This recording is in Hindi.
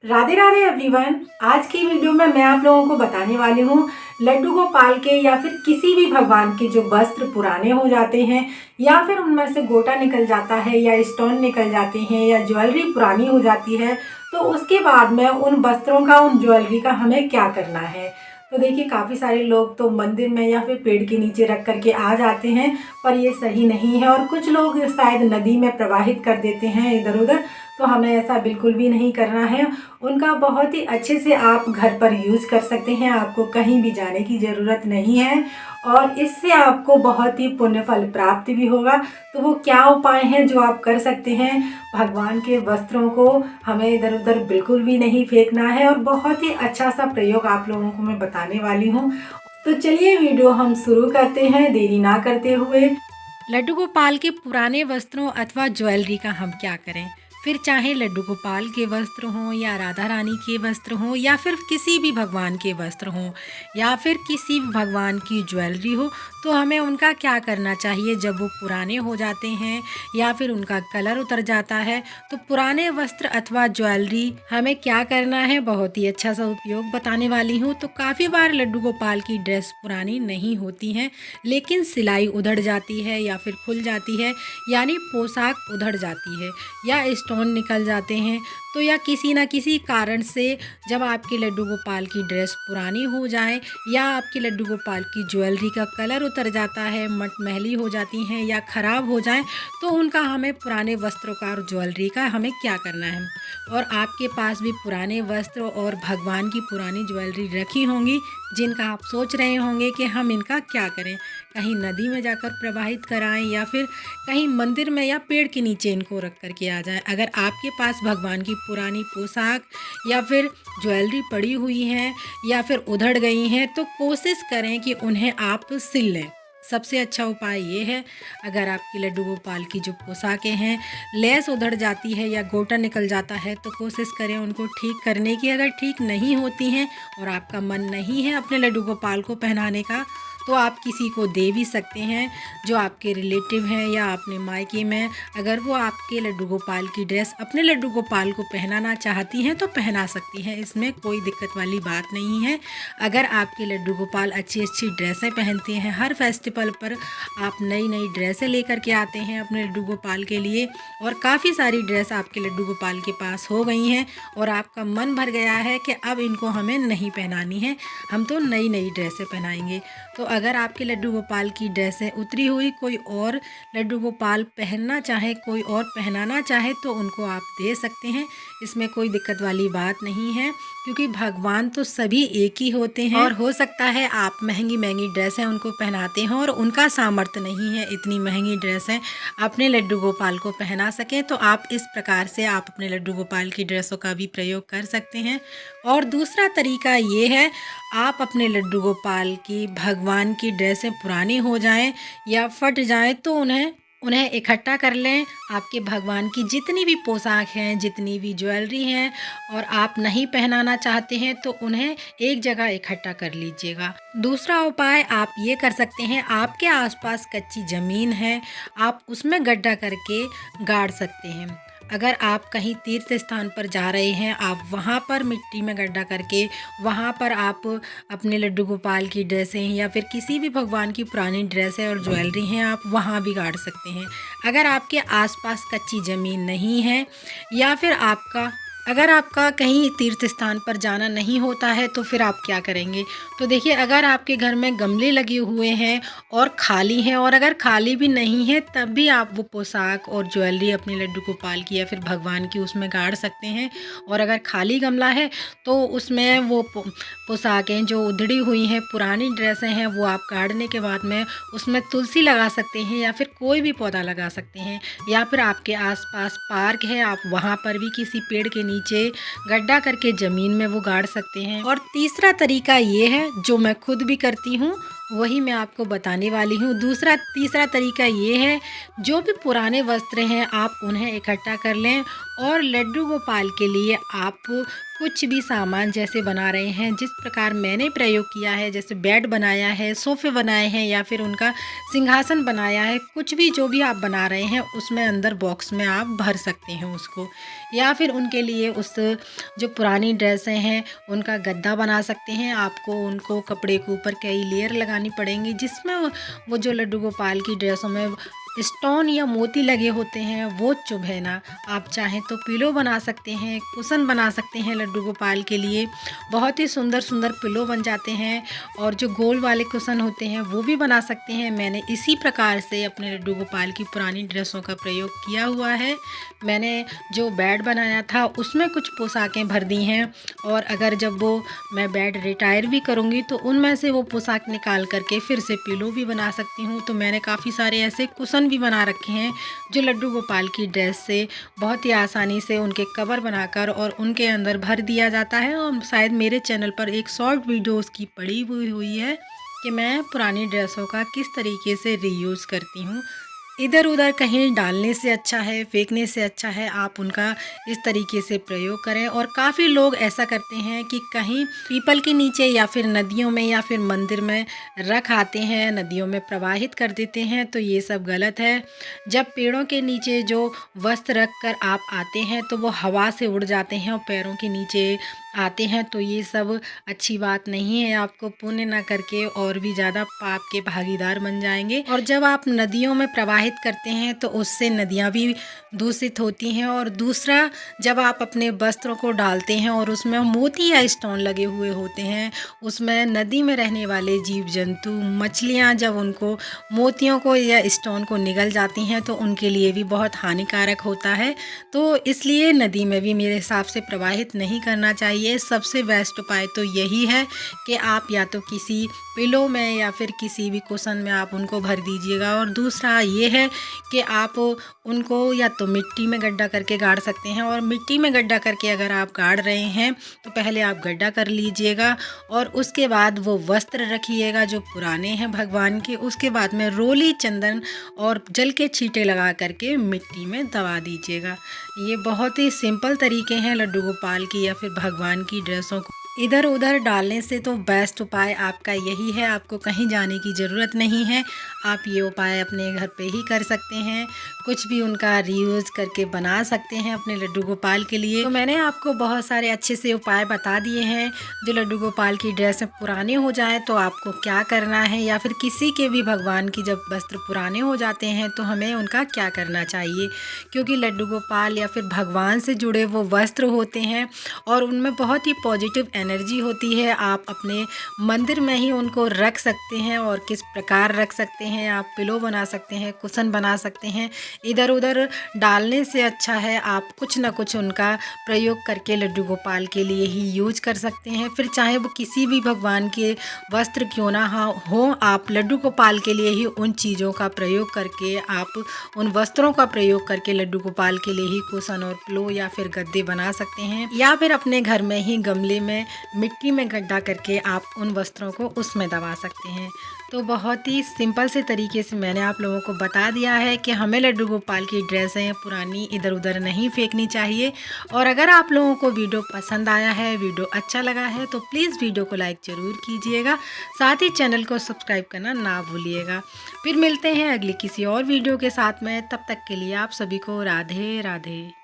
राधे राधे एवरीवन। आज की वीडियो में मैं आप लोगों को बताने वाली हूँ लड्डू गोपाल के या फिर किसी भी भगवान के जो वस्त्र पुराने हो जाते हैं या फिर उनमें से गोटा निकल जाता है या स्टोन निकल जाते हैं या ज्वेलरी पुरानी हो जाती है, तो उसके बाद में उन वस्त्रों का, उन ज्वेलरी का हमें क्या करना है। तो देखिए, काफ़ी सारे लोग तो मंदिर में या फिर पेड़ के नीचे रख करके आ जाते हैं, पर ये सही नहीं है और कुछ लोग शायद नदी में प्रवाहित कर देते हैं इधर उधर। तो हमें ऐसा बिल्कुल भी नहीं करना है। उनका बहुत ही अच्छे से आप घर पर यूज़ कर सकते हैं, आपको कहीं भी जाने की ज़रूरत नहीं है और इससे आपको बहुत ही पुण्य फल प्राप्त भी होगा। तो वो क्या उपाय हैं जो आप कर सकते हैं। भगवान के वस्त्रों को हमें इधर उधर बिल्कुल भी नहीं फेंकना है और बहुत ही अच्छा सा प्रयोग आप लोगों को मैं बताने वाली हूँ। तो चलिए वीडियो हम शुरू करते हैं देरी ना करते हुए। लड्डू गोपाल के पुराने वस्त्रों अथवा ज्वेलरी का हम क्या करें। फिर चाहे लड्डू गोपाल के वस्त्र हों या राधा रानी के वस्त्र हों या फिर किसी भी भगवान के वस्त्र हों या फिर किसी भी भगवान की ज्वेलरी हो, तो हमें उनका क्या करना चाहिए जब वो पुराने हो जाते हैं या फिर उनका कलर उतर जाता है। तो पुराने वस्त्र अथवा ज्वेलरी हमें क्या करना है, बहुत ही अच्छा सा उपयोग बताने वाली हूँ। तो काफ़ी बार लड्डू गोपाल की ड्रेस पुरानी नहीं होती हैं, लेकिन सिलाई उधड़ जाती है या फिर खुल जाती है, यानी पोशाक उधड़ जाती है या स्टोन निकल जाते हैं। तो या किसी ना किसी कारण से जब आपके लड्डू गोपाल की ड्रेस पुरानी हो जाए या आपके लड्डू गोपाल की ज्वेलरी का कलर उतर जाता है, मटमैली हो जाती हैं या ख़राब हो जाए, तो उनका हमें पुराने वस्त्रों का और ज्वेलरी का हमें क्या करना है। और आपके पास भी पुराने वस्त्र और भगवान की पुरानी ज्वेलरी रखी होंगी, जिनका आप सोच रहे होंगे कि हम इनका क्या करें। कहीं नदी में जाकर प्रवाहित कराएं या फिर कहीं मंदिर में या पेड़ के नीचे इनको रख कर के आ जाएं। अगर आपके पास भगवान की पुरानी पोशाक या फिर ज्वेलरी पड़ी हुई हैं या फिर उधड़ गई हैं, तो कोशिश करें कि उन्हें आप सिल लें। सबसे अच्छा उपाय ये है, अगर आपकी लड्डू गोपाल की जो पोशाकें हैं लेस उधड़ जाती है या गोटा निकल जाता है, तो कोशिश करें उनको ठीक करने की। अगर ठीक नहीं होती हैं और आपका मन नहीं है अपने लड्डू गोपाल को पहनाने का, तो आप किसी को दे भी सकते हैं जो आपके रिलेटिव हैं या अपने मायके में। अगर वो आपके लड्डू गोपाल की ड्रेस अपने लड्डू गोपाल को पहनाना चाहती हैं तो पहना सकती हैं, इसमें कोई दिक्कत वाली बात नहीं है। अगर आपके लड्डू गोपाल अच्छी अच्छी ड्रेसें पहनते हैं, हर फेस्टिवल पर आप नई नई ड्रेसें लेकर के आते हैं अपने लड्डू गोपाल के लिए और काफ़ी सारी ड्रेस आपके लड्डू गोपाल के पास हो गई हैं और आपका मन भर गया है कि अब इनको हमें नहीं पहनानी है, हम तो नई नई ड्रेसें पहनाएंगे। तो अगर आपके लड्डू गोपाल की ड्रेसें उतरी हुई कोई और लड्डू गोपाल पहनना चाहे, कोई और पहनाना चाहे, तो उनको आप दे सकते हैं, इसमें कोई दिक्कत वाली बात नहीं है, क्योंकि भगवान तो सभी एक ही होते हैं। और हो सकता है आप महंगी महंगी ड्रेसें उनको पहनाते हैं और उनका सामर्थ्य नहीं है इतनी महंगी ड्रेसें अपने लड्डू गोपाल को पहना सकें, तो आप इस प्रकार से आप अपने लड्डू गोपाल की ड्रेसों का भी प्रयोग कर सकते हैं। और दूसरा तरीका ये है, आप अपने लड्डू गोपाल की भगवान की ड्रेसें पुरानी हो जाएं या फट जाएं, तो उन्हें इकट्ठा कर लें। आपके भगवान की जितनी भी पोशाक हैं, जितनी भी ज्वेलरी हैं और आप नहीं पहनाना चाहते हैं, तो उन्हें एक जगह इकट्ठा कर लीजिएगा। दूसरा उपाय आप ये कर सकते हैं, आपके आसपास कच्ची ज़मीन है, आप उसमें गड्ढा करके गाड़ सकते हैं। अगर आप कहीं तीर्थ स्थान पर जा रहे हैं, आप वहाँ पर मिट्टी में गड्ढा करके वहाँ पर आप अपने लड्डू गोपाल की ड्रेसें या फिर किसी भी भगवान की पुरानी ड्रेसें और ज्वेलरी हैं, आप वहाँ भी गाड़ सकते हैं। अगर आपके आसपास कच्ची ज़मीन नहीं है या फिर अगर आपका कहीं तीर्थ स्थान पर जाना नहीं होता है, तो फिर आप क्या करेंगे। तो देखिए, अगर आपके घर में गमले लगे हुए हैं और खाली हैं, और अगर खाली भी नहीं है तब भी आप वो पोशाक और ज्वेलरी अपने लड्डू गोपाल की या फिर भगवान की उसमें गाड़ सकते हैं। और अगर खाली गमला है तो उसमें वो पोशाकें जो उधड़ी हुई हैं, पुरानी ड्रेसें हैं, वो आप गाड़ने के बाद में उसमें तुलसी लगा सकते हैं या फिर कोई भी पौधा लगा सकते हैं। या फिर आपके आसपास पार्क है, आप वहाँ पर भी किसी पेड़ के नीचे गड्ढा करके ज़मीन में वो गाड़ सकते हैं। और तीसरा तरीका ये है, जो मैं खुद भी करती हूँ, वही मैं आपको बताने वाली हूँ। तीसरा तरीका ये है, जो भी पुराने वस्त्र हैं आप उन्हें इकट्ठा कर लें और लड्डू गोपाल के लिए आप कुछ भी सामान जैसे बना रहे हैं, जिस प्रकार मैंने प्रयोग किया है, जैसे बेड बनाया है, सोफ़े बनाए हैं या फिर उनका सिंहासन बनाया है, कुछ भी जो भी आप बना रहे हैं उसमें अंदर बॉक्स में आप भर सकते हैं उसको। या फिर उनके लिए उस जो पुरानी ड्रेसें हैं उनका गद्दा बना सकते हैं। आपको उनको कपड़े के ऊपर कई लेयर लगानी पड़ेंगी, जिसमें वो जो लड्डू गोपाल की ड्रेसों में स्टोन या मोती लगे होते हैं वो चुभे ना। आप चाहें तो पिलो बना सकते हैं, कुशन बना सकते हैं लड्डू गोपाल के लिए। बहुत ही सुंदर सुंदर पिलो बन जाते हैं और जो गोल वाले कुशन होते हैं वो भी बना सकते हैं। मैंने इसी प्रकार से अपने लड्डू गोपाल की पुरानी ड्रेसों का प्रयोग किया हुआ है। मैंने जो बेड बनाया था उसमें कुछ पोशाकें भर दी हैं, और अगर जब वो मैं बेड रिटायर भी करूँगी तो उनमें से वो पोशाक निकाल करके फिर से पिलो भी बना सकती हूँ। तो मैंने काफ़ी सारे ऐसे कुशन भी बना रखे हैं जो लड्डू गोपाल की ड्रेस से बहुत ही आसानी से उनके कवर बनाकर और उनके अंदर भर दिया जाता है। और शायद मेरे चैनल पर एक शॉर्ट वीडियो उसकी पड़ी हुई है कि मैं पुरानी ड्रेसों का किस तरीके से रीयूज़ करती हूँ। इधर उधर कहीं डालने से अच्छा है, फेंकने से अच्छा है आप उनका इस तरीके से प्रयोग करें। और काफ़ी लोग ऐसा करते हैं कि कहीं पीपल के नीचे या फिर नदियों में या फिर मंदिर में रख आते हैं, नदियों में प्रवाहित कर देते हैं, तो ये सब गलत है। जब पेड़ों के नीचे जो वस्त्र रख कर आप आते हैं तो वो हवा से उड़ जाते हैं और पैरों के नीचे आते हैं, तो ये सब अच्छी बात नहीं है। आपको पुण्य ना करके और भी ज़्यादा पाप के भागीदार बन जाएंगे। और जब आप नदियों में प्रवाहित करते हैं तो उससे नदियाँ भी दूषित होती हैं। और दूसरा, जब आप अपने वस्त्रों को डालते हैं और उसमें मोती या स्टोन लगे हुए होते हैं, उसमें नदी में रहने वाले जीव जंतु, मछलियाँ जब उनको मोतियों को या स्टोन को निगल जाती हैं तो उनके लिए भी बहुत हानिकारक होता है। तो इसलिए नदी में भी मेरे हिसाब से प्रवाहित नहीं करना चाहिए। सबसे बेस्ट उपाय तो यही है कि आप या तो किसी पिलो में या फिर किसी भी कुशन में आप उनको भर दीजिएगा। और दूसरा ये है कि आप उनको या तो मिट्टी में गड्ढा करके गाड़ सकते हैं। और मिट्टी में गड्ढा करके अगर आप गाड़ रहे हैं तो पहले आप गड्ढा कर लीजिएगा और उसके बाद वो वस्त्र रखिएगा जो पुराने हैं भगवान के। उसके बाद में रोली, चंदन और जल के छींटे लगा करके मिट्टी में दबा दीजिएगा। ये बहुत ही सिंपल तरीके हैं लड्डू गोपाल की या फिर भगवान की ड्रेसों को इधर उधर डालने से। तो बेस्ट उपाय आपका यही है, आपको कहीं जाने की ज़रूरत नहीं है। आप ये उपाय अपने घर पे ही कर सकते हैं, कुछ भी उनका रीयूज़ करके बना सकते हैं अपने लड्डू गोपाल के लिए। तो मैंने आपको बहुत सारे अच्छे से उपाय बता दिए हैं। जो लड्डू गोपाल की ड्रेसें पुराने हो जाए तो आपको क्या करना है, या फिर किसी के भी भगवान की जब वस्त्र पुराने हो जाते हैं तो हमें उनका क्या करना चाहिए। क्योंकि लड्डू गोपाल या फिर भगवान से जुड़े वो वस्त्र होते हैं और उनमें बहुत ही पॉजिटिव एनर्जी होती है। आप अपने मंदिर में ही उनको रख सकते हैं। और किस प्रकार रख सकते हैं, आप पिलो बना सकते हैं, कुशन बना सकते हैं। इधर उधर डालने से अच्छा है आप कुछ ना कुछ उनका प्रयोग करके लड्डू गोपाल के लिए ही यूज कर सकते हैं। फिर चाहे वो किसी भी भगवान के वस्त्र क्यों ना हो, आप लड्डू गोपाल के लिए ही उन चीज़ों का प्रयोग करके, आप उन वस्त्रों का प्रयोग करके लड्डू गोपाल के लिए ही कुशन और पिलो या फिर गद्दे बना सकते हैं। या फिर अपने घर में ही गमले में मिट्टी में गड्ढा करके आप उन वस्त्रों को उसमें दबा सकते हैं। तो बहुत ही सिंपल से तरीके से मैंने आप लोगों को बता दिया है कि हमें लड्डू गोपाल की ड्रेसें पुरानी इधर उधर नहीं फेंकनी चाहिए। और अगर आप लोगों को वीडियो पसंद आया है, वीडियो अच्छा लगा है, तो प्लीज़ वीडियो को लाइक ज़रूर कीजिएगा। साथ ही चैनल को सब्सक्राइब करना ना भूलिएगा। फिर मिलते हैं अगली किसी और वीडियो के साथ में। तब तक के लिए आप सभी को राधे राधे।